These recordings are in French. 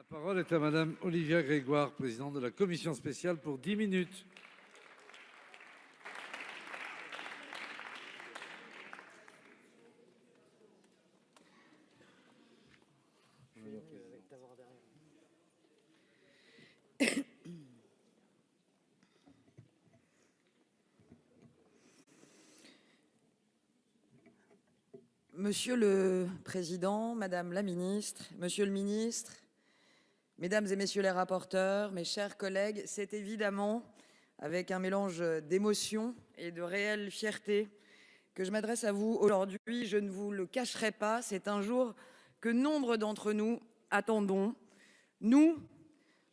La parole est à Madame Olivia Grégoire, présidente de la commission spéciale pour 10 minutes. Monsieur le Président, Madame la Ministre, Monsieur le Ministre, Mesdames et Messieurs les rapporteurs, mes chers collègues, c'est évidemment avec un mélange d'émotion et de réelle fierté que je m'adresse à vous aujourd'hui. Je ne vous le cacherai pas, c'est un jour que nombre d'entre nous attendons. Nous,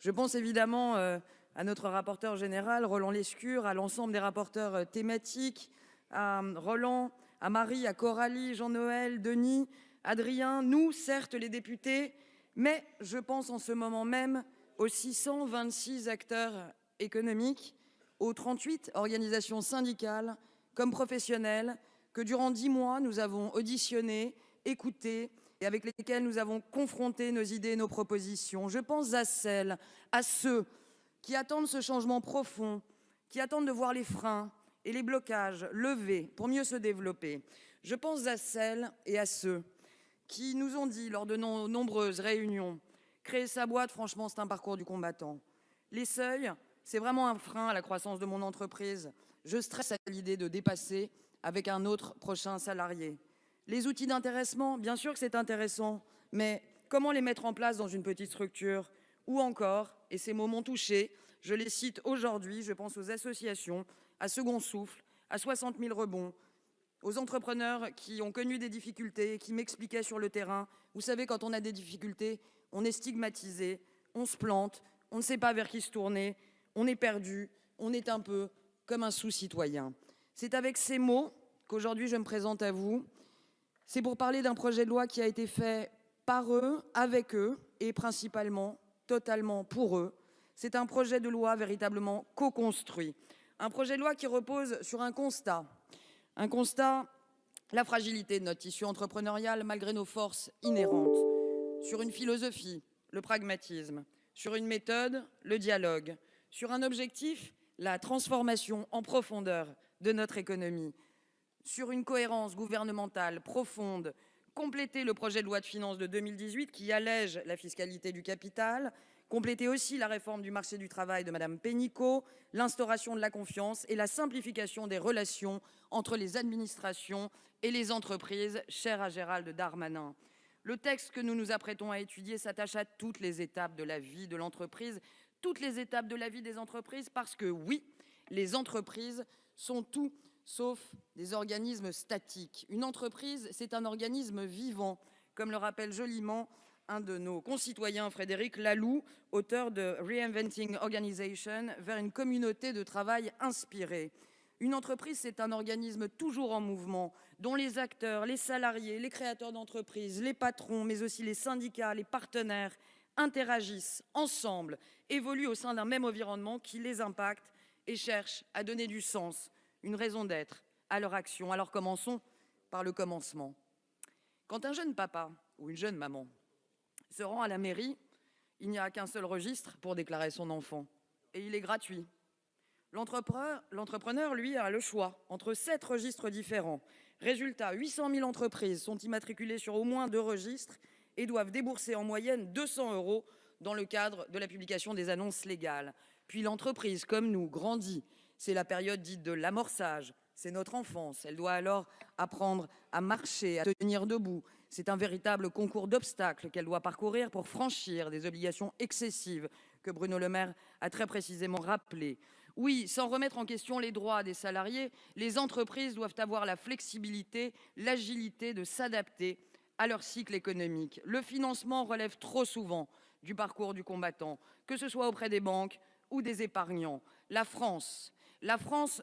je pense évidemment à notre rapporteur général, Roland Lescure, à l'ensemble des rapporteurs thématiques, à Roland, à Marie, à Coralie, Jean-Noël, Denis, Adrien, nous, certes les députés, mais je pense en ce moment même aux 626 acteurs économiques, aux 38 organisations syndicales comme professionnelles que durant 10 mois nous avons auditionnés, écoutés et avec lesquels nous avons confronté nos idées et nos propositions. Je pense à celles, à ceux qui attendent ce changement profond, qui attendent de voir les freins et les blocages levés pour mieux se développer. Je pense à celles et à ceux qui nous ont dit lors de nos nombreuses réunions, créer sa boîte, franchement, c'est un parcours du combattant. Les seuils, c'est vraiment un frein à la croissance de mon entreprise. Je stresse à l'idée de dépasser avec un autre prochain salarié. Les outils d'intéressement, bien sûr que c'est intéressant, mais comment les mettre en place dans une petite structure? Ou encore, et ces mots m'ont touché, je les cite aujourd'hui, je pense aux associations, à Second Souffle, à 60 000 rebonds, aux entrepreneurs qui ont connu des difficultés, qui m'expliquaient sur le terrain. Vous savez, quand on a des difficultés, on est stigmatisé, on se plante, on ne sait pas vers qui se tourner, on est perdu, on est un peu comme un sous-citoyen. C'est avec ces mots qu'aujourd'hui je me présente à vous. C'est pour parler d'un projet de loi qui a été fait par eux, avec eux et principalement, totalement pour eux. C'est un projet de loi véritablement co-construit. Un projet de loi qui repose sur un constat, la fragilité de notre tissu entrepreneurial malgré nos forces inhérentes, sur une philosophie, le pragmatisme, sur une méthode, le dialogue, sur un objectif, la transformation en profondeur de notre économie, sur une cohérence gouvernementale profonde, compléter le projet de loi de finances de 2018 qui allège la fiscalité du capital, compléter aussi la réforme du marché du travail de Mme Pénicaud, l'instauration de la confiance et la simplification des relations entre les administrations et les entreprises, chères à Gérald Darmanin. Le texte que nous nous apprêtons à étudier s'attache à toutes les étapes de la vie de l'entreprise, toutes les étapes de la vie des entreprises, parce que oui, les entreprises sont tout sauf des organismes statiques. Une entreprise, c'est un organisme vivant, comme le rappelle joliment un de nos concitoyens, Frédéric Laloux, auteur de Reinventing Organization, vers une communauté de travail inspirée. Une entreprise, c'est un organisme toujours en mouvement, dont les acteurs, les salariés, les créateurs d'entreprises, les patrons, mais aussi les syndicats, les partenaires, interagissent ensemble, évoluent au sein d'un même environnement qui les impacte et cherche à donner du sens, une raison d'être à leur action. Alors commençons par le commencement. Quand un jeune papa ou une jeune maman se rend à la mairie, il n'y a qu'un seul registre pour déclarer son enfant et il est gratuit. L'entrepreneur, lui, a le choix entre 7 registres différents. Résultat, 800 000 entreprises sont immatriculées sur au moins 2 registres et doivent débourser en moyenne 200 € dans le cadre de la publication des annonces légales. Puis l'entreprise, comme nous, grandit. C'est la période dite de l'amorçage. C'est notre enfance. Elle doit alors apprendre à marcher, à tenir debout. C'est un véritable concours d'obstacles qu'elle doit parcourir pour franchir des obligations excessives que Bruno Le Maire a très précisément rappelées. Oui, sans remettre en question les droits des salariés, les entreprises doivent avoir la flexibilité, l'agilité de s'adapter à leur cycle économique. Le financement relève trop souvent du parcours du combattant, que ce soit auprès des banques ou des épargnants. La France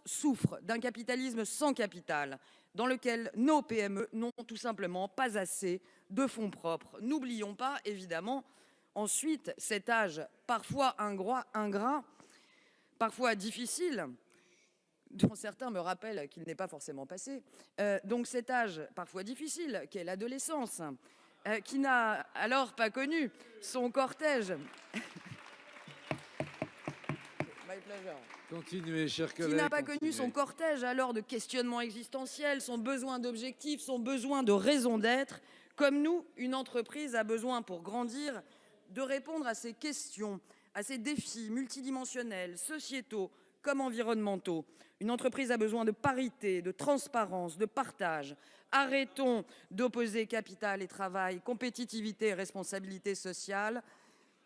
souffre d'un capitalisme sans capital, dans lequel nos PME n'ont tout simplement pas assez de fonds propres. N'oublions pas, évidemment, ensuite, cet âge parfois ingrat, parfois difficile, dont certains me rappellent qu'il n'est pas forcément passé, donc cet âge parfois difficile qu'est l'adolescence. qui n'a alors pas connu son cortège. Continuez, chers Qui collègues. n'a pas connu son cortège alors de questionnements existentiels, son besoin d'objectifs, son besoin de raison d'être. Comme nous, une entreprise a besoin pour grandir de répondre à ces questions, à ces défis multidimensionnels, sociétaux comme environnementaux. Une entreprise a besoin de parité, de transparence, de partage. Arrêtons d'opposer capital et travail, compétitivité et responsabilité sociale.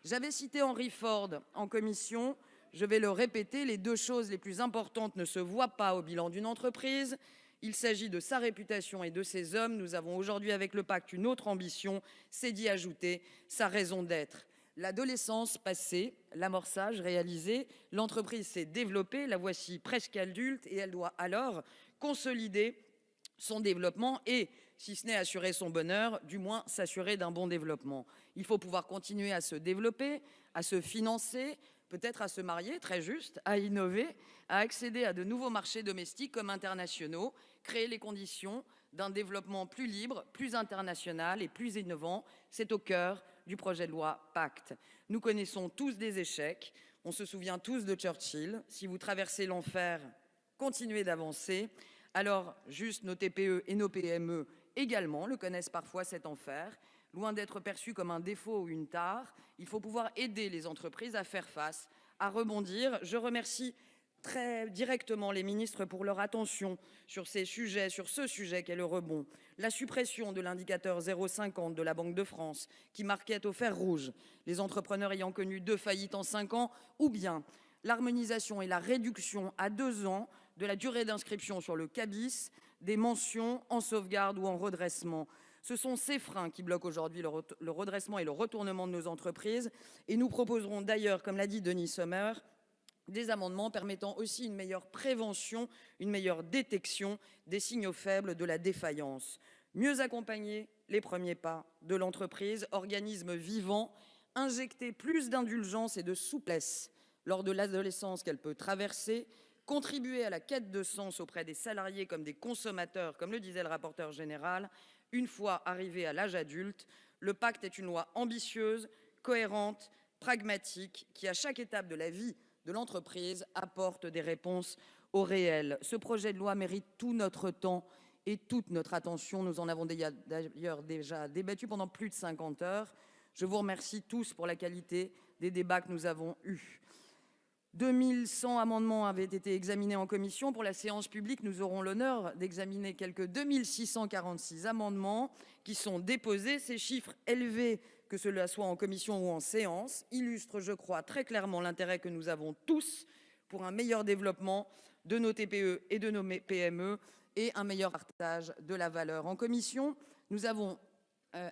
J'avais cité Henry Ford en commission. Je vais le répéter, les deux choses les plus importantes ne se voient pas au bilan d'une entreprise. Il s'agit de sa réputation et de ses hommes. Nous avons aujourd'hui avec le pacte une autre ambition, c'est d'y ajouter sa raison d'être. L'adolescence passée, l'amorçage réalisé, l'entreprise s'est développée, la voici presque adulte et elle doit alors consolider son développement et, si ce n'est assurer son bonheur, du moins s'assurer d'un bon développement. Il faut pouvoir continuer à se développer, à se financer, peut-être à se marier, très juste, à innover, à accéder à de nouveaux marchés domestiques comme internationaux, créer les conditions d'un développement plus libre, plus international et plus innovant. C'est au cœur du projet de loi Pacte. Nous connaissons tous des échecs, on se souvient tous de Churchill. Si vous traversez l'enfer, continuez d'avancer. Alors, juste nos TPE et nos PME également le connaissent parfois cet enfer. Loin d'être perçu comme un défaut ou une tare, il faut pouvoir aider les entreprises à faire face, à rebondir. Je remercie très directement les ministres pour leur attention sur ce sujet qu'est le rebond. La suppression de l'indicateur 0,50 de la Banque de France qui marquait au fer rouge les entrepreneurs ayant connu 2 faillites en 5 ans, ou bien l'harmonisation et la réduction à 2 ans de la durée d'inscription sur le CABIS des mentions en sauvegarde ou en redressement. Ce sont ces freins qui bloquent aujourd'hui le redressement et le retournement de nos entreprises. Et nous proposerons d'ailleurs, comme l'a dit Denis Sommer, des amendements permettant aussi une meilleure prévention, une meilleure détection des signaux faibles de la défaillance. Mieux accompagner les premiers pas de l'entreprise, organisme vivant, injecter plus d'indulgence et de souplesse lors de l'adolescence qu'elle peut traverser, contribuer à la quête de sens auprès des salariés comme des consommateurs, comme le disait le rapporteur général. Une fois arrivé à l'âge adulte, le pacte est une loi ambitieuse, cohérente, pragmatique, qui à chaque étape de la vie de l'entreprise apporte des réponses au réel. Ce projet de loi mérite tout notre temps et toute notre attention. Nous en avons d'ailleurs déjà débattu pendant plus de 50 heures. Je vous remercie tous pour la qualité des débats que nous avons eus. 2100 amendements avaient été examinés en commission. Pour la séance publique, nous aurons l'honneur d'examiner quelques 2646 amendements qui sont déposés. Ces chiffres élevés, que cela soit en commission ou en séance, illustrent, je crois, très clairement l'intérêt que nous avons tous pour un meilleur développement de nos TPE et de nos PME et un meilleur partage de la valeur. En commission, nous avons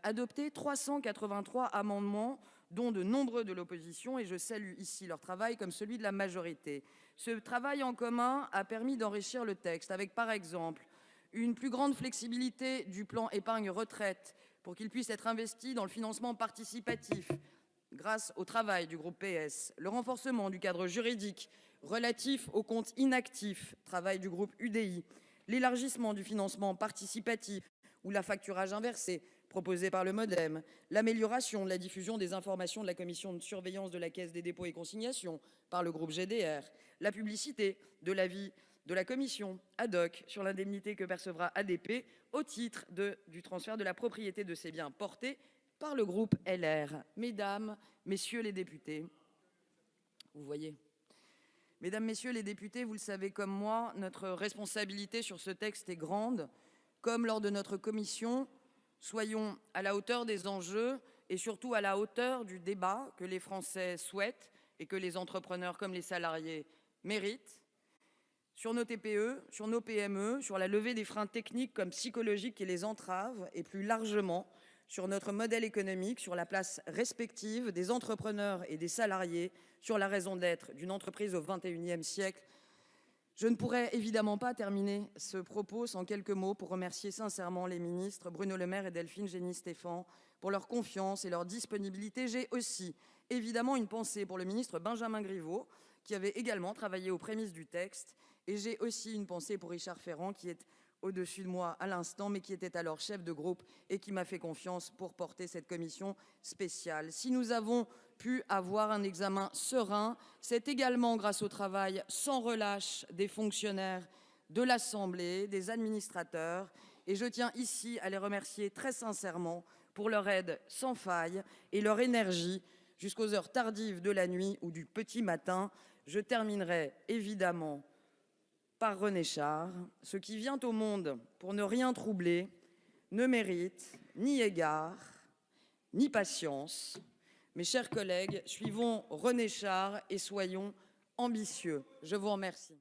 adopté 383 amendements, dont de nombreux de l'opposition, et je salue ici leur travail comme celui de la majorité. Ce travail en commun a permis d'enrichir le texte avec, par exemple, une plus grande flexibilité du plan épargne-retraite pour qu'il puisse être investi dans le financement participatif grâce au travail du groupe PS, le renforcement du cadre juridique relatif aux comptes inactifs, travail du groupe UDI, l'élargissement du financement participatif ou la facturage inversé, proposé par le MoDem, l'amélioration de la diffusion des informations de la commission de surveillance de la Caisse des dépôts et consignations par le groupe GDR, la publicité de l'avis de la commission ad hoc sur l'indemnité que percevra ADP au titre du transfert de la propriété de ses biens portés par le groupe LR. Mesdames, Messieurs les députés, vous voyez, Mesdames, Messieurs les députés, vous le savez comme moi, notre responsabilité sur ce texte est grande. Comme lors de notre commission, soyons à la hauteur des enjeux et surtout à la hauteur du débat que les Français souhaitent et que les entrepreneurs comme les salariés méritent. Sur nos TPE, sur nos PME, sur la levée des freins techniques comme psychologiques qui les entravent et plus largement sur notre modèle économique, sur la place respective des entrepreneurs et des salariés, sur la raison d'être d'une entreprise au XXIe siècle. Je ne pourrais évidemment pas terminer ce propos sans quelques mots pour remercier sincèrement les ministres Bruno Le Maire et Delphine Gény-Stéphan pour leur confiance et leur disponibilité. J'ai aussi évidemment une pensée pour le ministre Benjamin Griveaux, qui avait également travaillé aux prémices du texte. Et j'ai aussi une pensée pour Richard Ferrand, qui est au-dessus de moi à l'instant, mais qui était alors chef de groupe et qui m'a fait confiance pour porter cette commission spéciale. Si nous avons pu avoir un examen serein, c'est également grâce au travail sans relâche des fonctionnaires de l'Assemblée, des administrateurs, et je tiens ici à les remercier très sincèrement pour leur aide sans faille et leur énergie jusqu'aux heures tardives de la nuit ou du petit matin. Je terminerai évidemment par René Char. Ce qui vient au monde pour ne rien troubler ne mérite ni égard, ni patience. Mes chers collègues, suivons René Char et soyons ambitieux. Je vous remercie.